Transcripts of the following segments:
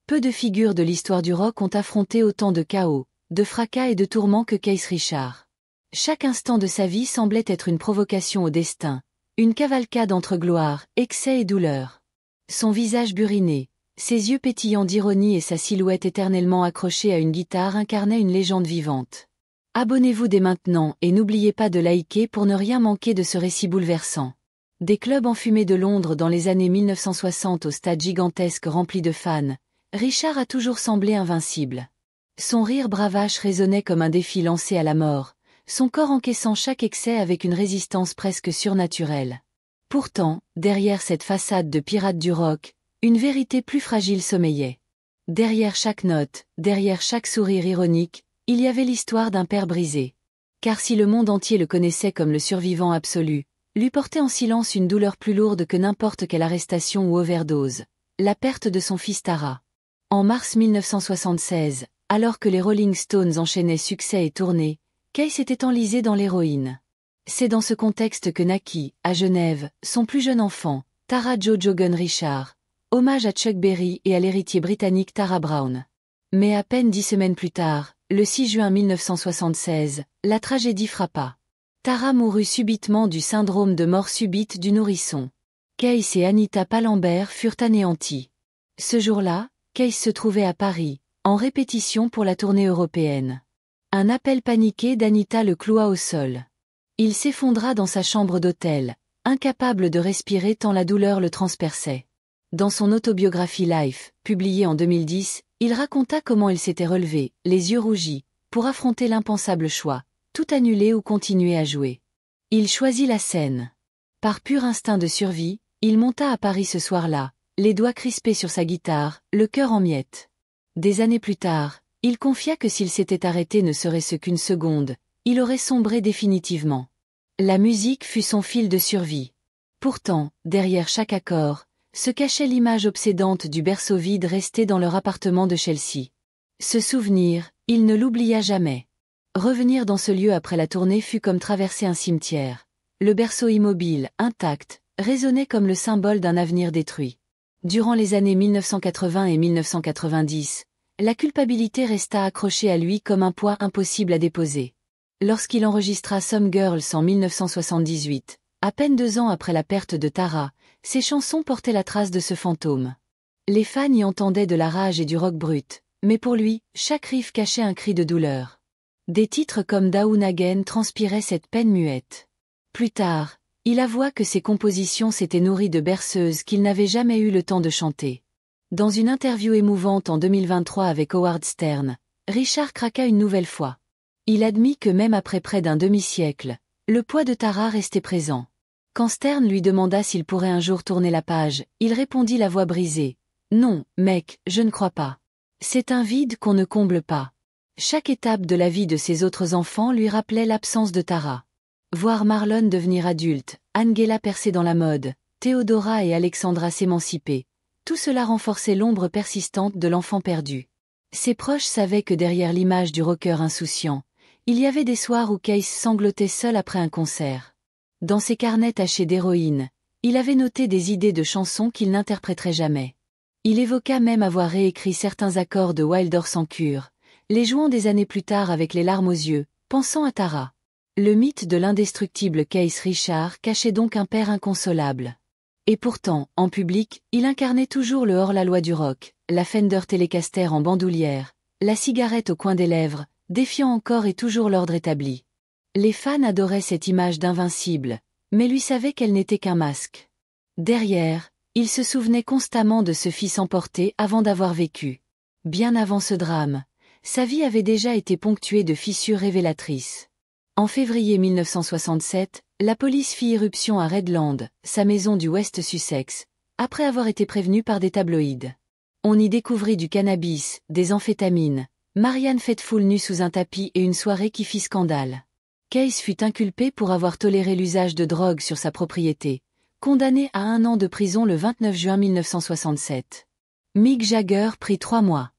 peu de figures de l'histoire du rock ont affronté autant de chaos, de fracas et de tourments que Keith Richards. Chaque instant de sa vie semblait être une provocation au destin, une cavalcade entre gloire, excès et douleur. Son visage buriné, ses yeux pétillants d'ironie et sa silhouette éternellement accrochée à une guitare incarnaient une légende vivante. Abonnez-vous dès maintenant et n'oubliez pas de liker pour ne rien manquer de ce récit bouleversant. Des clubs enfumés de Londres dans les années 1960 au stade gigantesque rempli de fans, Richards a toujours semblé invincible. Son rire bravache résonnait comme un défi lancé à la mort, son corps encaissant chaque excès avec une résistance presque surnaturelle. Pourtant, derrière cette façade de pirate du rock, une vérité plus fragile sommeillait. Derrière chaque note, derrière chaque sourire ironique, il y avait l'histoire d'un père brisé. Car si le monde entier le connaissait comme le survivant absolu, lui portait en silence une douleur plus lourde que n'importe quelle arrestation ou overdose, la perte de son fils Tara. En mars 1976, alors que les Rolling Stones enchaînaient succès et tournées, Keith s'était enlisé dans l'héroïne. C'est dans ce contexte que naquit, à Genève, son plus jeune enfant, Tara Jojo Gunn Richards, hommage à Chuck Berry et à l'héritier britannique Tara Brown. Mais à peine 10 semaines plus tard, le 6 juin 1976, la tragédie frappa. Tara mourut subitement du syndrome de mort subite du nourrisson. Keith et Anita Pallenberg furent anéantis. Ce jour-là, Keith se trouvait à Paris, en répétition pour la tournée européenne. Un appel paniqué d'Anita le cloua au sol. Il s'effondra dans sa chambre d'hôtel, incapable de respirer tant la douleur le transperçait. Dans son autobiographie Life, publiée en 2010, il raconta comment il s'était relevé, les yeux rougis, pour affronter l'impensable choix, tout annuler ou continuer à jouer. Il choisit la scène. Par pur instinct de survie, il monta à Paris ce soir-là, les doigts crispés sur sa guitare, le cœur en miettes. Des années plus tard, il confia que s'il s'était arrêté ne serait-ce qu'une seconde, il aurait sombré définitivement. La musique fut son fil de survie. Pourtant, derrière chaque accord, se cachait l'image obsédante du berceau vide resté dans leur appartement de Chelsea. Ce souvenir, il ne l'oublia jamais. Revenir dans ce lieu après la tournée fut comme traverser un cimetière. Le berceau immobile, intact, résonnait comme le symbole d'un avenir détruit. Durant les années 1980 et 1990, la culpabilité resta accrochée à lui comme un poids impossible à déposer. Lorsqu'il enregistra Some Girls en 1978, à peine 2 ans après la perte de Tara, ses chansons portaient la trace de ce fantôme. Les fans y entendaient de la rage et du rock brut, mais pour lui, chaque riff cachait un cri de douleur. Des titres comme Down Again transpiraient cette peine muette. Plus tard, il avoua que ses compositions s'étaient nourries de berceuses qu'il n'avait jamais eu le temps de chanter. Dans une interview émouvante en 2023 avec Howard Stern, Richards craqua une nouvelle fois. Il admit que même après près d'un demi-siècle, le poids de Tara restait présent. Quand Stern lui demanda s'il pourrait un jour tourner la page, il répondit la voix brisée. « Non, mec, je ne crois pas. C'est un vide qu'on ne comble pas. » Chaque étape de la vie de ses autres enfants lui rappelait l'absence de Tara. Voir Marlon devenir adulte, Angela percer dans la mode, Theodora et Alexandra s'émanciper, tout cela renforçait l'ombre persistante de l'enfant perdu. Ses proches savaient que derrière l'image du rocker insouciant, il y avait des soirs où Keith sanglotait seul après un concert. Dans ses carnets tachés d'héroïne, il avait noté des idées de chansons qu'il n'interpréterait jamais. Il évoqua même avoir réécrit certains accords de Wilder sans cure, les jouant des années plus tard avec les larmes aux yeux, pensant à Tara. Le mythe de l'indestructible Keith Richards cachait donc un père inconsolable. Et pourtant, en public, il incarnait toujours le hors-la-loi du rock, la Fender Telecaster en bandoulière, la cigarette au coin des lèvres, défiant encore et toujours l'ordre établi. Les fans adoraient cette image d'invincible, mais lui savaient qu'elle n'était qu'un masque. Derrière, il se souvenait constamment de ce fils emporté avant d'avoir vécu. Bien avant ce drame, sa vie avait déjà été ponctuée de fissures révélatrices. En février 1967, la police fit irruption à Redland, sa maison du West Sussex, après avoir été prévenue par des tabloïds. On y découvrit du cannabis, des amphétamines, Marianne Faithfull nue sous un tapis et une soirée qui fit scandale. Keith fut inculpé pour avoir toléré l'usage de drogue sur sa propriété, condamné à 1 an de prison le 29 juin 1967. Mick Jagger prit 3 mois.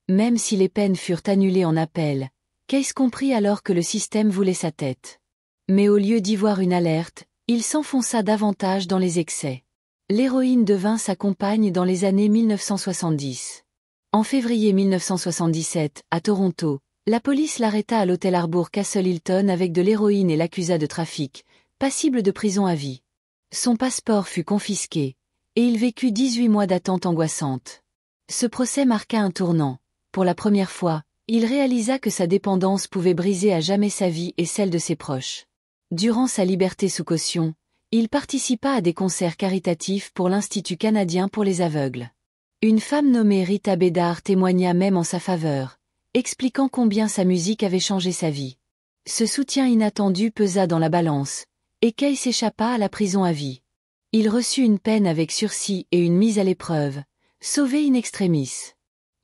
Même si les peines furent annulées en appel, Keith comprit alors que le système voulait sa tête. Mais au lieu d'y voir une alerte, il s'enfonça davantage dans les excès. L'héroïne devint sa compagne dans les années 1970. En février 1977, à Toronto, la police l'arrêta à l'hôtel Harbour Castle Hilton avec de l'héroïne et l'accusa de trafic, passible de prison à vie. Son passeport fut confisqué, et il vécut 18 mois d'attente angoissante. Ce procès marqua un tournant. Pour la première fois, il réalisa que sa dépendance pouvait briser à jamais sa vie et celle de ses proches. Durant sa liberté sous caution, il participa à des concerts caritatifs pour l'Institut canadien pour les aveugles. Une femme nommée Rita Bédard témoigna même en sa faveur, expliquant combien sa musique avait changé sa vie. Ce soutien inattendu pesa dans la balance, et Kay s'échappa à la prison à vie. Il reçut une peine avec sursis et une mise à l'épreuve, sauvé in extremis.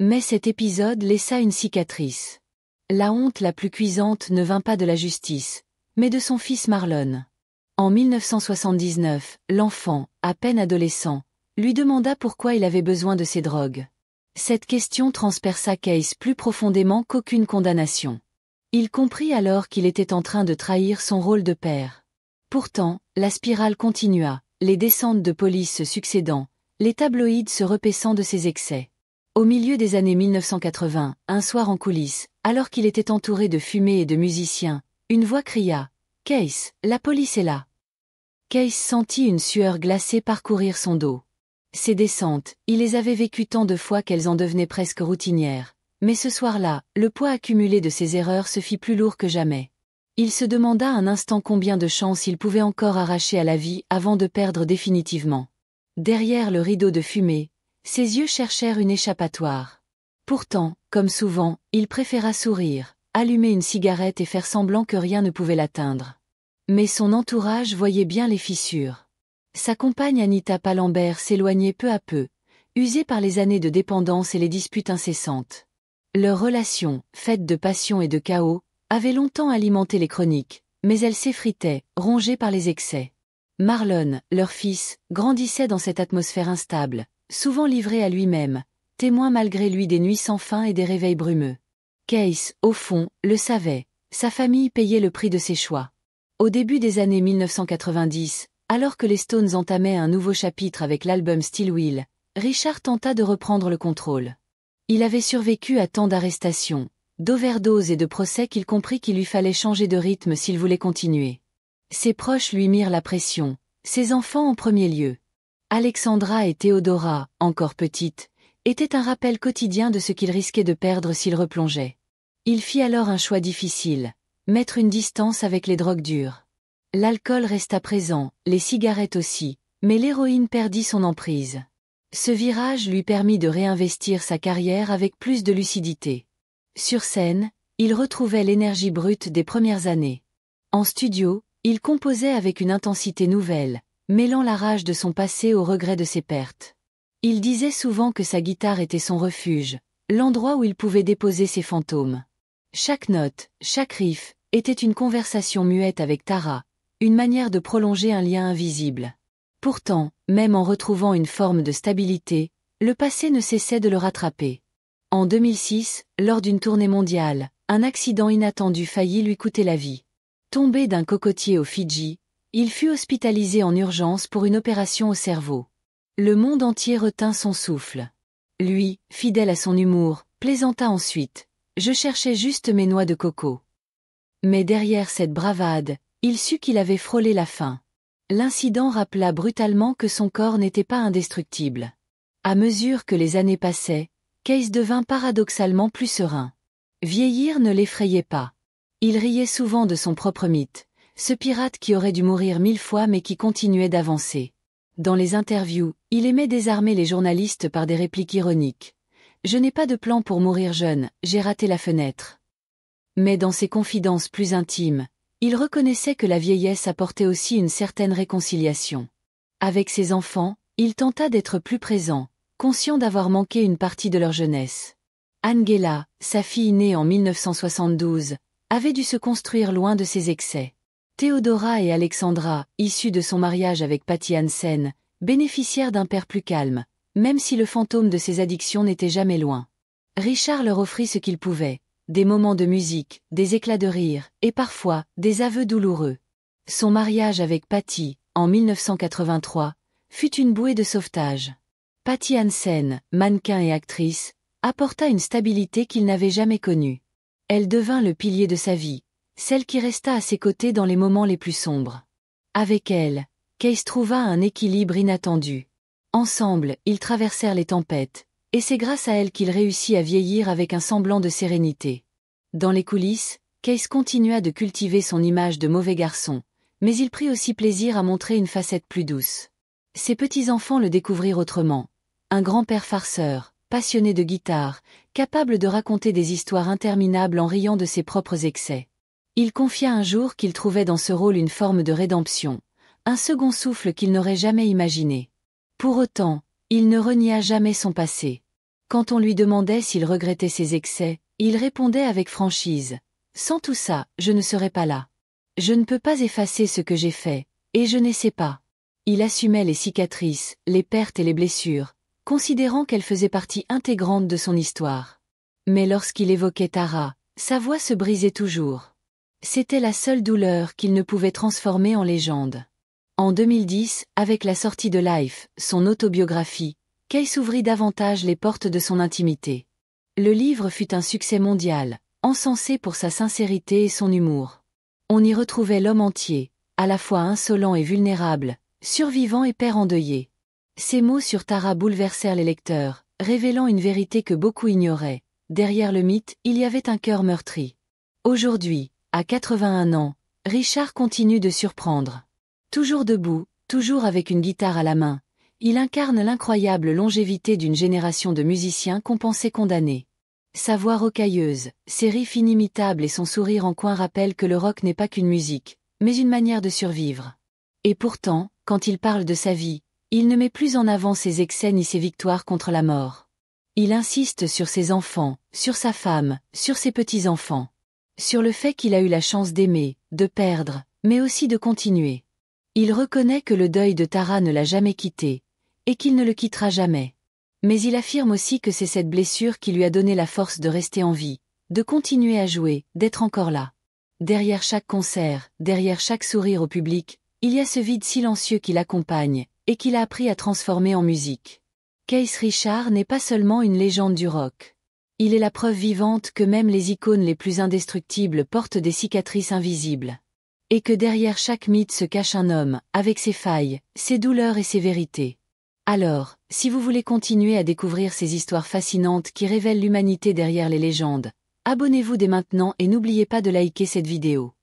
Mais cet épisode laissa une cicatrice. La honte la plus cuisante ne vint pas de la justice, mais de son fils Marlon. En 1979, l'enfant, à peine adolescent, lui demanda pourquoi il avait besoin de ces drogues. Cette question transperça Case plus profondément qu'aucune condamnation. Il comprit alors qu'il était en train de trahir son rôle de père. Pourtant, la spirale continua, les descentes de police se succédant, les tabloïds se repaissant de ses excès. Au milieu des années 1980, un soir en coulisses, alors qu'il était entouré de fumée et de musiciens, une voix cria « Case, la police est là !» Case sentit une sueur glacée parcourir son dos. Ces descentes, il les avait vécues tant de fois qu'elles en devenaient presque routinières, mais ce soir-là, le poids accumulé de ses erreurs se fit plus lourd que jamais. Il se demanda un instant combien de chances il pouvait encore arracher à la vie avant de perdre définitivement. Derrière le rideau de fumée, ses yeux cherchèrent une échappatoire. Pourtant, comme souvent, il préféra sourire, allumer une cigarette et faire semblant que rien ne pouvait l'atteindre. Mais son entourage voyait bien les fissures. Sa compagne Anita Pallenberg s'éloignait peu à peu, usée par les années de dépendance et les disputes incessantes. Leur relation, faite de passion et de chaos, avait longtemps alimenté les chroniques, mais elle s'effritait, rongée par les excès. Marlon, leur fils, grandissait dans cette atmosphère instable, souvent livré à lui-même, témoin malgré lui des nuits sans fin et des réveils brumeux. Case, au fond, le savait, sa famille payait le prix de ses choix. Au début des années 1990, alors que les Stones entamaient un nouveau chapitre avec l'album Still Will, Richard tenta de reprendre le contrôle. Il avait survécu à tant d'arrestations, d'overdoses et de procès qu'il comprit qu'il lui fallait changer de rythme s'il voulait continuer. Ses proches lui mirent la pression, ses enfants en premier lieu. Alexandra et Theodora, encore petites, étaient un rappel quotidien de ce qu'il risquait de perdre s'il replongeait. Il fit alors un choix difficile, mettre une distance avec les drogues dures. L'alcool resta présent, les cigarettes aussi, mais l'héroïne perdit son emprise. Ce virage lui permit de réinvestir sa carrière avec plus de lucidité. Sur scène, il retrouvait l'énergie brute des premières années. En studio, il composait avec une intensité nouvelle, mêlant la rage de son passé au regret de ses pertes. Il disait souvent que sa guitare était son refuge, l'endroit où il pouvait déposer ses fantômes. Chaque note, chaque riff, était une conversation muette avec Tara, une manière de prolonger un lien invisible. Pourtant, même en retrouvant une forme de stabilité, le passé ne cessait de le rattraper. En 2006, lors d'une tournée mondiale, un accident inattendu faillit lui coûter la vie. Tombé d'un cocotier aux Fidji, il fut hospitalisé en urgence pour une opération au cerveau. Le monde entier retint son souffle. Lui, fidèle à son humour, plaisanta ensuite. « Je cherchais juste mes noix de coco. » Mais derrière cette bravade, il sut qu'il avait frôlé la fin. L'incident rappela brutalement que son corps n'était pas indestructible. À mesure que les années passaient, Case devint paradoxalement plus serein. Vieillir ne l'effrayait pas. Il riait souvent de son propre mythe, ce pirate qui aurait dû mourir 1000 fois mais qui continuait d'avancer. Dans les interviews, il aimait désarmer les journalistes par des répliques ironiques. « Je n'ai pas de plan pour mourir jeune, j'ai raté la fenêtre. » Mais dans ses confidences plus intimes, il reconnaissait que la vieillesse apportait aussi une certaine réconciliation. Avec ses enfants, il tenta d'être plus présent, conscient d'avoir manqué une partie de leur jeunesse. Angela, sa fille née en 1972, avait dû se construire loin de ses excès. Theodora et Alexandra, issues de son mariage avec Patty Hansen, bénéficièrent d'un père plus calme, même si le fantôme de ses addictions n'était jamais loin. Richard leur offrit ce qu'il pouvait, des moments de musique, des éclats de rire, et parfois, des aveux douloureux. Son mariage avec Patty, en 1983, fut une bouée de sauvetage. Patty Hansen, mannequin et actrice, apporta une stabilité qu'il n'avait jamais connue. Elle devint le pilier de sa vie, celle qui resta à ses côtés dans les moments les plus sombres. Avec elle, Case trouva un équilibre inattendu. Ensemble, ils traversèrent les tempêtes, et c'est grâce à elle qu'il réussit à vieillir avec un semblant de sérénité. Dans les coulisses, Case continua de cultiver son image de mauvais garçon, mais il prit aussi plaisir à montrer une facette plus douce. Ses petits-enfants le découvrirent autrement. Un grand-père farceur, passionné de guitare, capable de raconter des histoires interminables en riant de ses propres excès. Il confia un jour qu'il trouvait dans ce rôle une forme de rédemption, un second souffle qu'il n'aurait jamais imaginé. Pour autant, il ne renia jamais son passé. Quand on lui demandait s'il regrettait ses excès, il répondait avec franchise « Sans tout ça, je ne serais pas là. Je ne peux pas effacer ce que j'ai fait, et je n'essaie pas. » Il assumait les cicatrices, les pertes et les blessures, considérant qu'elles faisaient partie intégrante de son histoire. Mais lorsqu'il évoquait Tara, sa voix se brisait toujours. C'était la seule douleur qu'il ne pouvait transformer en légende. En 2010, avec la sortie de Life, son autobiographie, Case ouvrit davantage les portes de son intimité. Le livre fut un succès mondial, encensé pour sa sincérité et son humour. On y retrouvait l'homme entier, à la fois insolent et vulnérable, survivant et père endeuillé. Ces mots sur Tara bouleversèrent les lecteurs, révélant une vérité que beaucoup ignoraient. Derrière le mythe, il y avait un cœur meurtri. Aujourd'hui, à 81 ans, Richard continue de surprendre. Toujours debout, toujours avec une guitare à la main, il incarne l'incroyable longévité d'une génération de musiciens qu'on pensait condamnés. Sa voix rocailleuse, ses riffs inimitables et son sourire en coin rappellent que le rock n'est pas qu'une musique, mais une manière de survivre. Et pourtant, quand il parle de sa vie, il ne met plus en avant ses excès ni ses victoires contre la mort. Il insiste sur ses enfants, sur sa femme, sur ses petits-enfants. Sur le fait qu'il a eu la chance d'aimer, de perdre, mais aussi de continuer. Il reconnaît que le deuil de Tara ne l'a jamais quitté, et qu'il ne le quittera jamais. Mais il affirme aussi que c'est cette blessure qui lui a donné la force de rester en vie, de continuer à jouer, d'être encore là. Derrière chaque concert, derrière chaque sourire au public, il y a ce vide silencieux qui l'accompagne, et qu'il a appris à transformer en musique. Keith Richards n'est pas seulement une légende du rock. Il est la preuve vivante que même les icônes les plus indestructibles portent des cicatrices invisibles. Et que derrière chaque mythe se cache un homme, avec ses failles, ses douleurs et ses vérités. Alors, si vous voulez continuer à découvrir ces histoires fascinantes qui révèlent l'humanité derrière les légendes, abonnez-vous dès maintenant et n'oubliez pas de liker cette vidéo.